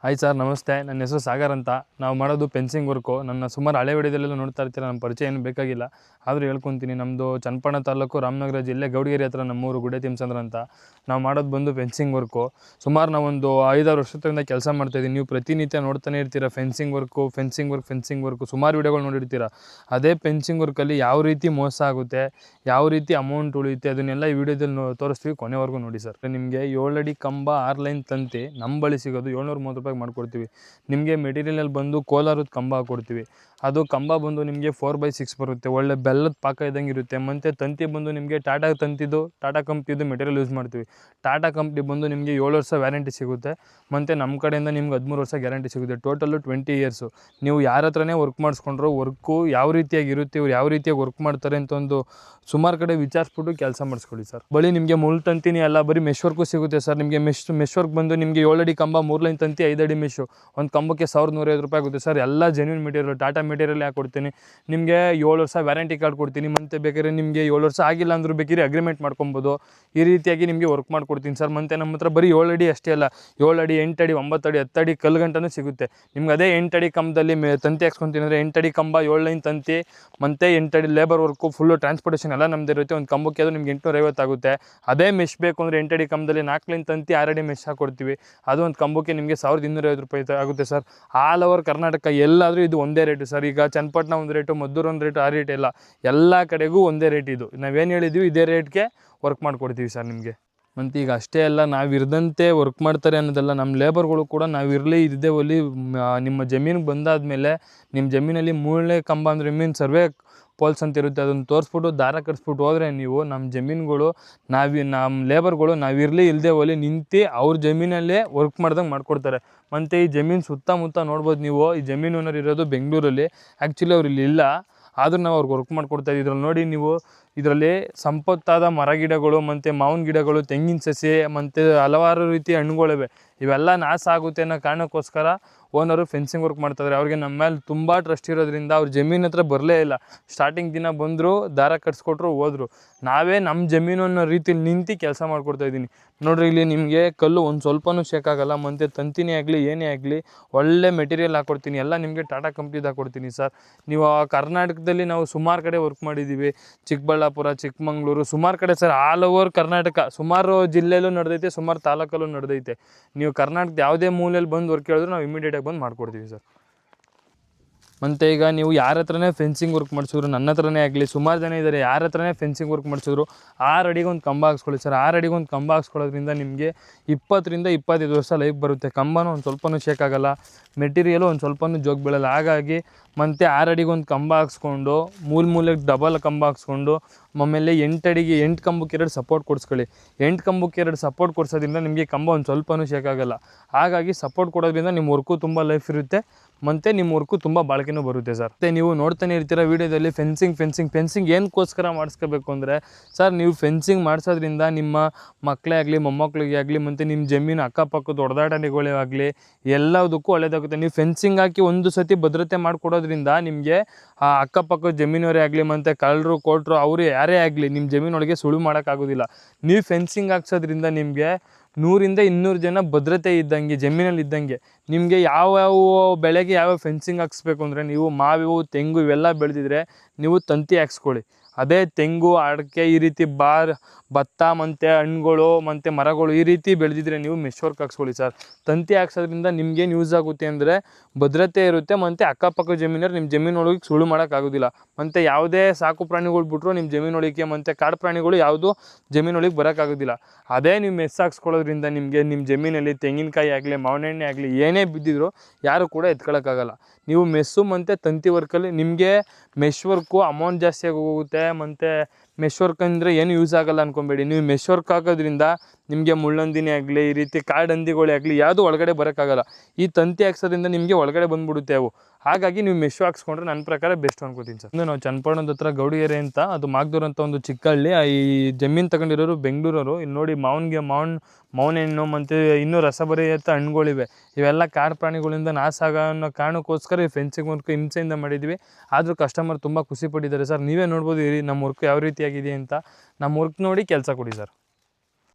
Hi sir, ನಮಸ್ತೆ. ನನ್ನ ಹೆಸರು ಸಾಗರ್ ಅಂತ. ನಾವು ಮಾಡೋದು ಫೆನ್ಸಿಂಗ್ ವರ್ಕು. ನನ್ನ ಸುಮಾರು ಹಳೆ ವಿಡಿಯೋದಲ್ಲೆಲ್ಲ ನೋಡ್ತಾ ಇರ್ತೀರ. ನಮ್ಮ ಪರಿಚಯ ಏನು ಬೇಕಾಗಿಲ್ಲ, ಆದರೂ ಹೇಳ್ಕೊತೀನಿ. ನಮ್ಮದು ಚನ್ನಪಟ್ಟಣ ತಾಲೂಕು, ರಾಮನಗರ ಜಿಲ್ಲೆ, ಗೌಡಗೆರೆ ಹತ್ರ ನಮ್ಮೂರು ಗುಡ್ಡೆತಿಮ್ಮಸಂದ್ರ ಅಂತ. ನಾವು ಮಾಡೋದು ಬಂದು ಫೆನ್ಸಿಂಗ್ ವರ್ಕು. ಸುಮಾರು ನಾವೊಂದು 5-6 ವರ್ಷದಿಂದ ಕೆಲಸ ಮಾಡ್ತಾಯಿದ್ದೀನಿ. ನೀವು ಪ್ರತಿನಿತ್ಯ ನೋಡ್ತಾನೆ ಇರ್ತೀರ ಫೆನ್ಸಿಂಗ್ ವರ್ಕು. ಸುಮಾರು ವಿಡಿಯೋಗಳು ನೋಡಿರ್ತೀರ. ಅದೇ ಫೆನ್ಸಿಂಗ್ ವರ್ಕಲ್ಲಿ ಯಾವ ರೀತಿ ಮೋಸ ಆಗುತ್ತೆ, ಯಾವ ರೀತಿ ಅಮೌಂಟ್ ಉಳಿಯುತ್ತೆ, ಅದನ್ನೆಲ್ಲ ಈ ವಿಡಿಯೋದಲ್ಲಿ ತೋರಿಸ್ತೀವಿ. ಕೊನೆವರೆಗೂ ನೋಡಿ ಸರ್. ನಿಮಗೆ 7 ಅಡಿ ಕಂಬ 6 ಲೈನ್ ತಂತಿ ನಮ್ಮ ಬಳಿ ಸಿಗೋದು 730 ರೂಪಾಯಿಗೆ ಮಾಡ್ಕೊಡ್ತೀವಿ. ನಿಮಗೆ ಮೆಟೀರಿಯಲಲ್ಲಿ ಬಂದು ಕೋಲಾರದ ಕಂಬ ಹಾಕ್ಕೊಡ್ತೀವಿ. ಅದು ಕಂಬ ಬಂದು ನಿಮಗೆ 4x6 ಬರುತ್ತೆ. ಒಳ್ಳೆ ಬೆಲ್ಲದ ಪಾಕ ಇದ್ದಂಗೆ ಇರುತ್ತೆ. ಮತ್ತು ತಂತಿ ಬಂದು ನಿಮಗೆ ಟಾಟಾ ಕಂಪ್ನಿದು ಮೆಟೀರಿಯಲ್ ಯೂಸ್ ಮಾಡ್ತೀವಿ. ಟಾಟಾ ಕಂಪ್ನಿ ಬಂದು ನಿಮಗೆ 7 ವರ್ಷ ವ್ಯಾರಂಟಿ ಸಿಗುತ್ತೆ. ಮತ್ತು ನಮ್ಮ ಕಡೆಯಿಂದ ನಿಮ್ಗೆ 13 ವರ್ಷ ಗ್ಯಾರಂಟಿ ಸಿಗುತ್ತೆ. Total 20 years. ನೀವು ಯಾರ ಹತ್ರನೇ ವರ್ಕ್ ಮಾಡಿಸ್ಕೊಂಡ್ರು ವರ್ಕು ಯಾವ ರೀತಿಯಾಗಿರುತ್ತೆ, ಇವ್ರು ಯಾವ ರೀತಿಯಾಗಿ ವರ್ಕ್ ಮಾಡ್ತಾರೆ ಅಂತ ಒಂದು ಸುಮಾರು ಕಡೆ ವಿಚಾರಿಸ್ಬಿಟ್ಟು ಕೆಲಸ ಮಾಡಿಸ್ಕೊಳ್ಳಿ ಸರ್. ಬಳಿ ನಿಮಗೆ ಮುಳ್ಳು ತಂತಿನೇ ಅಲ್ಲ, ಬರೀ ಮೆಶ್ ವರ್ಕು ಸಿಗುತ್ತೆ ಸರ್. ನಿಮಗೆ ಮೆಶ್ ವರ್ಕ್ ಬಂದು ನಿಮಗೆ 7 ಅಡಿ ಕಂಬ 3 ಲೈನ್ ತಂತಿ 5 ಅಡಿ ಮೆಶು ಒಂದು ಕಂಬಕ್ಕೆ 1150 ರೂಪಾಯಿ ಆಗುತ್ತೆ ಸರ್. ಎಲ್ಲ ಜೆನ್ಯೂನ್ ಮೆಟೀರಿಯಲ್, ಟಾಟಾ ಮೆಟೀರಿಯಲ್ ಹಾಕಿ ಕೊಡ್ತೀನಿ. ನಿಮಗೆ 7 ವರ್ಷ ವ್ಯಾರಂಟಿ ಕಾರ್ಡ್ ಕೊಡ್ತೀನಿ. ಮತ್ತು ಬೇಕಾದ್ರೆ ನಿಮಗೆ 7 ವರ್ಷ ಆಗಿಲ್ಲ ಅಂದರೂ ಬೇಕಾದ್ರೆ ಅಗ್ರಿಮೆಂಟ್ ಮಾಡ್ಕೊಬೋದು. ಈ ರೀತಿಯಾಗಿ ನಿಮಗೆ ವರ್ಕ್ ಮಾಡ್ಕೊಡ್ತೀನಿ ಸರ್. ಮತ್ತು ನಮ್ಮ ಹತ್ರ ಬರೀ 7 ಅಡಿ ಅಷ್ಟೇ ಅಲ್ಲ, 7 ಅಡಿ 8 ಅಡಿ 9 ಅಡಿ 10 ಅಡಿ ಕಲ್ಲು ಗಂಟನೂ ಸಿಗುತ್ತೆ. ನಿಮ್ಗೆ ಅದೇ 8 ಅಡಿ ಕಂಬದಲ್ಲಿ ತಂತಿ ಹಾಕ್ಸ್ಕೊತೀನಿ ಅಂದರೆ 8 ಅಡಿ ಕಂಬ 7 ಲೈನ್ ತಂತಿ ಮತ್ತು 8 ಅಡಿ ಲೇಬರ್ ವರ್ಕು ಫುಲ್ಲು ಟ್ರಾನ್ಸ್ಪೋರ್ಟೇಷನ್ ಎಲ್ಲ ನಮ್ಮದೇ ಇರುತ್ತೆ. ಒಂದು ಕಂಬಕ್ಕೆ ಅದು ನಿಮ್ಗೆ 850 ಆಗುತ್ತೆ. ಅದೇ ಮೆಶ್ ಬೇಕು ಅಂದರೆ 8 ಅಡಿ ಕಂಬದಲ್ಲಿ 4 ಲೈನ್ ತಂತಿ 6 ಅಡಿ ಮೆಶ್ ಹಾಕ್ಕೊಡ್ತೀವಿ. ಅದು ಒಂದು ಕಂಬಕ್ಕೆ ನಿಮಗೆ 1250 ರೂಪಾಯಿ ಆಗುತ್ತೆ ಸರ್. ಆಲ್ ಓವರ್ ಕರ್ನಾಟಕ ಎಲ್ಲಾದರೂ ಇದು ಒಂದೇ ರೇಟು ಸರ್. ಈಗ ಚನ್ನಪಟ್ಟಣ ಒಂದು ರೇಟು, ಮದ್ದೂರು ಒಂದು ರೇಟು, ಆ ರೇಟ್ ಇಲ್ಲ. ಎಲ್ಲ ಕಡೆಗೂ ಒಂದೇ ರೇಟ್. ಇದು ನಾವೇನು ಹೇಳಿದ್ವಿ ಇದೇ ರೇಟ್ಗೆ ವರ್ಕ್ ಮಾಡಿಕೊಡ್ತೀವಿ ಸರ್ ನಿಮಗೆ. ಮತ್ತು ಈಗ ಅಷ್ಟೇ ಅಲ್ಲ, ನಾವಿರದಂತೆ ವರ್ಕ್ ಮಾಡ್ತಾರೆ ಅನ್ನೋದಲ್ಲ. ನಮ್ಮ ಲೇಬರ್ಗಳು ಕೂಡ ನಾವಿರಲಿ ಇದ್ದೇ ಒಲಿ ನಿಮ್ಮ ಜಮೀನಿಗೆ ಬಂದಾದಮೇಲೆ ನಿಮ್ಮ ಜಮೀನಲ್ಲಿ ಮೂರನೇ ಕಂಬ ಅಂದರೆ ಸರ್ವೆ ಪೋಲ್ಸ್ ಅಂತ ಇರುತ್ತೆ. ಅದನ್ನು ತೋರಿಸ್ಬಿಟ್ಟು ದಾರ ಕಟ್ಸ್ಬಿಟ್ಟು ಹೋದರೆ ನೀವು ನಮ್ಮ ಜಮೀನುಗಳು ನಮ್ಮ ಲೇಬರ್ಗಳು ನಾವಿರಲಿ ಇಲ್ಲದೆ ಹೋಲಿ ನಿಂತು ಅವ್ರ ಜಮೀನಲ್ಲೇ ವರ್ಕ್ ಮಾಡ್ದಂಗೆ ಮಾಡಿಕೊಡ್ತಾರೆ. ಮತ್ತು ಈ ಜಮೀನು ಸುತ್ತಮುತ್ತ ನೋಡ್ಬೋದು ನೀವು. ಈ ಜಮೀನು ಓನರ್ ಇರೋದು ಬೆಂಗಳೂರಲ್ಲಿ. ಆ್ಯಕ್ಚುಲಿ ಅವ್ರು ಇಲ್ಲಿ ಇಲ್ಲ, ಆದರೂ ನಾವು ಅವ್ರಿಗೆ ವರ್ಕ್ ಮಾಡಿಕೊಡ್ತಾಯಿದ್ದೀವಿ. ಇದ್ರಲ್ಲಿ ನೋಡಿ ನೀವು, ಇದರಲ್ಲಿ ಸಂಪತ್ತಾದ ಮರ ಗಿಡಗಳು ಮತ್ತು ಮಾವಿನ ಗಿಡಗಳು, ತೆಂಗಿನ ಸಸಿ ಮತ್ತು ಹಲವಾರು ರೀತಿಯ ಹಣ್ಣುಗಳಿವೆ. ಇವೆಲ್ಲ ನಾಶ ಆಗುತ್ತೆ ಅನ್ನೋ ಕಾರಣಕ್ಕೋಸ್ಕರ ಓನರು ಫೆನ್ಸಿಂಗ್ ವರ್ಕ್ ಮಾಡ್ತಾಯಿದ್ದಾರೆ. ಅವ್ರಿಗೆ ನಮ್ಮ ಮೇಲೆ ತುಂಬ ಟ್ರಸ್ಟ್ ಇರೋದ್ರಿಂದ ಅವ್ರ ಜಮೀನು ಹತ್ರ ಬರಲೇ ಇಲ್ಲ. ಸ್ಟಾರ್ಟಿಂಗ್ ದಿನ ಬಂದರು, ದಾರ ಕಟ್ಸ್ಕೊಟ್ರು, ಹೋದರು. ನಾವೇ ನಮ್ಮ ಜಮೀನು ಅನ್ನೋ ರೀತಿಲಿ ನಿಂತು ಕೆಲಸ ಮಾಡ್ಕೊಡ್ತಾಯಿದ್ದೀನಿ. ನೋಡಿರಿ, ಇಲ್ಲಿ ನಿಮಗೆ ಕಲ್ಲು ಒಂದು ಸ್ವಲ್ಪನೂ ಶೇಕ್ ಆಗೋಲ್ಲ. ಮತ್ತು ತಂತಿನೇ ಆಗಲಿ ಏನೇ ಆಗಲಿ ಒಳ್ಳೆ ಮೆಟೀರಿಯಲ್ ಹಾಕ್ಕೊಡ್ತೀನಿ. ಎಲ್ಲ ನಿಮಗೆ ಟಾಟಾ ಕಂಪ್ನಿದು ಹಾಕ್ಕೊಡ್ತೀನಿ ಸರ್. ನೀವು ಕರ್ನಾಟಕದಲ್ಲಿ ನಾವು ಸುಮಾರು ಕಡೆ ವರ್ಕ್ ಮಾಡಿದ್ದೀವಿ. ಚಿಕ್ಕಬಳ್ಳಾಪುರ, ಚಿಕ್ಕಮಂಗ್ಳೂರು, ಸುಮಾರು ಕಡೆ ಸರ್. ಆಲ್ ಓವರ್ ಕರ್ನಾಟಕ ಸುಮಾರು ಜಿಲ್ಲೆಯಲ್ಲೂ ನಡೆದೈತೆ, ಸುಮಾರು ತಾಲೂಕಲ್ಲೂ ನಡೆದೈತೆ. ನೀವು ಕರ್ನಾಟಕದ ಯಾವುದೇ ಮೂಲೆಯಲ್ಲಿ ಬಂದು ವರ್ಕ್ ಹೇಳಿದ್ರು ನಾವು ಇಮಿಡಿಯೇಟಾಗಿ ಬಂದು ಮಾಡಿಕೊಡ್ತೀವಿ ಸರ್. ಮತ್ತು ಈಗ ನೀವು ಯಾರ ಹತ್ರನೇ ಫೆನ್ಸಿಂಗ್ ವರ್ಕ್ ಮಾಡಿಸಿದ್ರು, ನನ್ನ ಹತ್ರನೇ ಆಗಲಿ, ಸುಮಾರು ಜನ ಇದ್ದಾರೆ, ಯಾರ ಹತ್ರನೇ ಫೆನ್ಸಿಂಗ್ ವರ್ಕ್ ಮಾಡಿಸಿದ್ರು 6 ಅಡಿಗೆ ಒಂದು ಕಂಬ ಹಾಕ್ಸ್ಕೊಳ್ಳಿ ಸರ್. 6 ಅಡಿಗೆ ಒಂದು ಕಂಬ ಹಾಕ್ಸ್ಕೊಳ್ಳೋದ್ರಿಂದ ನಿಮಗೆ 20ರಿಂದ 25 ವರ್ಷ ಲೈಫ್ ಬರುತ್ತೆ. ಕಂಬನೂ ಒಂದು ಸ್ವಲ್ಪನೂ ಶೇಕ್ ಆಗೋಲ್ಲ, ಮೆಟೀರಿಯಲು ಒಂದು ಸ್ವಲ್ಪನೂ ಜೋಗ್ ಬೀಳಲ್ಲ. ಹಾಗಾಗಿ ಮತ್ತು 6 ಅಡಿಗೆ ಒಂದು ಕಂಬ ಹಾಕ್ಸ್ಕೊಂಡು ಮೂಲೆಗೆ ಡಬಲ್ ಕಂಬ ಹಾಕ್ಸ್ಕೊಂಡು ಆಮೇಲೆ 8 ಅಡಿಗೆ 8 ಕಂಬಕ್ಕೆ 2 ಸಪೋರ್ಟ್ ಕೊಡಿಸ್ಕೊಳ್ಳಿ. 8 ಕಂಬಕ್ಕೆ 2 ಸಪೋರ್ಟ್ ಕೊಡಿಸೋದ್ರಿಂದ ನಿಮಗೆ ಕಂಬ ಒಂದು ಸ್ವಲ್ಪನೂ ಶೇಕ್ ಆಗೋಲ್ಲ. ಹಾಗಾಗಿ ಸಪೋರ್ಟ್ ಕೊಡೋದ್ರಿಂದ ನಿಮ್ಮ ವರ್ಕು ತುಂಬ ಲೈಫ್ ಇರುತ್ತೆ ಮತ್ತು ನಿಮ್ಮ ವರ್ಕು ತುಂಬ ಬಾಳಿಕೆನೂ ಬರುತ್ತೆ ಸರ್. ಮತ್ತು ನೀವು ನೋಡ್ತಾನೆ ಇರ್ತೀರ ವೀಡಿಯೋದಲ್ಲಿ ಫೆನ್ಸಿಂಗ್ ಏನಕ್ಕೋಸ್ಕರ ಮಾಡಿಸ್ಕೋಬೇಕು ಅಂದರೆ ಸರ್, ನೀವು ಫೆನ್ಸಿಂಗ್ ಮಾಡಿಸೋದ್ರಿಂದ ನಿಮ್ಮ ಮಕ್ಕಳೇ ಆಗಲಿ, ಮೊಮ್ಮಕ್ಕಳಿಗೆ ಆಗಲಿ, ಮತ್ತು ನಿಮ್ಮ ಜಮೀನು ಅಕ್ಕಪಕ್ಕದ ಹೊಡೆದಾಟಗಳೇ ಆಗಲಿ ಎಲ್ಲದಕ್ಕೂ ಒಳ್ಳೆಯದಾಗುತ್ತೆ. ನೀವು ಫೆನ್ಸಿಂಗ್ ಹಾಕಿ ಒಂದು ಸತಿ ಭದ್ರತೆ ಮಾಡಿಕೊಡೋದ್ರಿಂದ ನಿಮಗೆ ಆ ಅಕ್ಕಪಕ್ಕದ ಜಮೀನವರೇ ಆಗಲಿ, ಮತ್ತು ಕಳ್ಳರು ಕೊಟ್ಟರು ಅವರು ಯಾರೇ ಆಗಲಿ ನಿಮ್ಮ ಜಮೀನೊಳಗೆ ಸುಳು ಮಾಡೋಕ್ಕಾಗೋದಿಲ್ಲ. ನೀವು ಫೆನ್ಸಿಂಗ್ ಹಾಕ್ಸೋದ್ರಿಂದ ನಿಮಗೆ 100ರಿಂದ 200 ಜನ ಭದ್ರತೆ ಇದ್ದಂಗೆ, ಜಮೀನಲ್ಲಿ ಇದ್ದಂಗೆ. ನಿಮಗೆ ಯಾವ್ಯಾವ ಬೆಳೆಗೆ ಯಾವ್ಯಾವ ಫೆನ್ಸಿಂಗ್ ಹಾಕ್ಸ್ಬೇಕು ಅಂದರೆ, ನೀವು ಮಾವು, ತೆಂಗು ಇವೆಲ್ಲ ಬೆಳೆದಿದ್ರೆ ನೀವು ತಂತಿ ಹಾಕ್ಸ್ಕೊಳ್ಳಿ. ಅದೇ ತೆಂಗು, ಅಡಿಕೆ ಈ ರೀತಿ ಭತ್ತ ಮತ್ತು ಹಣ್ಣುಗಳು ಮತ್ತು ಮರಗಳು ಈ ರೀತಿ ಬೆಳೆದಿದ್ರೆ ನೀವು ಮೆಶ್ ವರ್ಕ್ ಹಾಕ್ಸ್ಕೊಳ್ಳಿ ಸರ್. ತಂತಿ ಹಾಕ್ಸೋದ್ರಿಂದ ನಿಮ್ಗೇನು ಯೂಸ್ ಆಗುತ್ತೆ ಅಂದರೆ ಭದ್ರತೆ ಇರುತ್ತೆ, ಮತ್ತು ಅಕ್ಕಪಕ್ಕ ಜಮೀನರು ನಿಮ್ಮ ಜಮೀನೊಳಗೆ ಸುಳು ಮಾಡೋಕ್ಕಾಗೋದಿಲ್ಲ. ಮತ್ತು ಯಾವುದೇ ಸಾಕು ಪ್ರಾಣಿಗಳು ಬಿಟ್ಟರು ನಿಮ್ಮ ಜಮೀನೊಳಗೆ ಮತ್ತು ಕಾಡು ಪ್ರಾಣಿಗಳು ಯಾವುದು ಜಮೀನೊಳಗೆ ಬರೋಕ್ಕಾಗೋದಿಲ್ಲ. ಅದೇ ನೀವು ಮೆಸ್ ಹಾಕ್ಸ್ಕೊಳ್ಳೋದ್ರಿಂದ ನಿಮಗೆ ನಿಮ್ಮ ಜಮೀನಲ್ಲಿ ತೆಂಗಿನಕಾಯಿ ಆಗಲಿ, ಮಾವಿನ ಹಣ್ಣೆ ಆಗಲಿ ಏನೇ ಬಿದ್ದಿದ್ರು ಯಾರು ಕೂಡ ಎತ್ಕೊಳ್ಳೋಕ್ಕಾಗಲ್ಲ. ನೀವು ಮೆಸ್ಸು ಮತ್ತು ತಂತಿ ವರ್ಕಲ್ಲಿ ನಿಮಗೆ ಮೆಶ್ ವರ್ಕು ಅಮೌಂಟ್ ಜಾಸ್ತಿಯಾಗಿ ಹೋಗುತ್ತೆ. ಮತ್ತು ಮೆಶ್ ವರ್ಕ್ ಅಂದರೆ ಏನು ಯೂಸ್ ಆಗೋಲ್ಲ ಅಂದ್ಕೊಬೇಡಿ. ನೀವು ಮೆಶ್ ವರ್ಕ್ ಹಾಕೋದ್ರಿಂದ ನಿಮಗೆ ಮುಳ್ಳಂದಿನೇ ಆಗಲಿ, ಈ ರೀತಿ ಕಾಡಂದಿಗಳೇ ಆಗಲಿ ಯಾವುದು ಒಳಗಡೆ ಬರೋಕ್ಕಾಗಲ್ಲ. ಈ ತಂತಿ ಹಾಕ್ಸೋದ್ರಿಂದ ನಿಮಗೆ ಒಳಗಡೆ ಬಂದುಬಿಡುತ್ತೆ ಅವು. ಹಾಗಾಗಿ ನೀವು ಮೆಶ್ ಹಾಕ್ಸ್ಕೊಂಡ್ರೆ ನನ್ನ ಪ್ರಕಾರ ಬೆಸ್ಟ್ ಅನ್ಕೋತೀನಿ ಸರ್. ನಾವು ಚನ್ನಪಟ್ಟಣದ ಹತ್ರ ಗೌಡಗೆರೆ ಅಂತ, ಅದು ಮಾಗದೂರು ಅಂತ ಒಂದು ಚಿಕ್ಕ ಹಳ್ಳಿ. ಈ ಜಮೀನು ತಗೊಂಡಿರೋರು ಬೆಂಗಳೂರವರು. ಇಲ್ಲಿ ನೋಡಿ ಮಾವಿನ ಹಣ್ಣು ಮತ್ತು ಇನ್ನೂ ರಸಭರಿತ ಹಣ್ಣುಗಳಿವೆ. ಇವೆಲ್ಲ ಕಾಡು ಪ್ರಾಣಿಗಳಿಂದ ನಾಶ ಆಗೋ ಅನ್ನೋ ಕಾರಣಕ್ಕೋಸ್ಕರ ಈ ಫೆನ್ಸಿಂಗ್ ವರ್ಕ್ ಹಿಂಸೆಯಿಂದ ಮಾಡಿದ್ವಿ. ಆದರೂ ಕಸ್ಟಮರ್ ತುಂಬ ಖುಷಿ ಪಟ್ಟಿದ್ದಾರೆ ಸರ್. ನೀವೇ ನೋಡ್ಬೋದು ನಮ್ಮ ವರ್ಕ್ ಯಾವ ರೀತಿಯಾಗಿದೆ ಅಂತ. ನಮ್ಮ ವರ್ಕ್ ನೋಡಿ ಕೆಲಸ ಕೊಡಿ ಸರ್.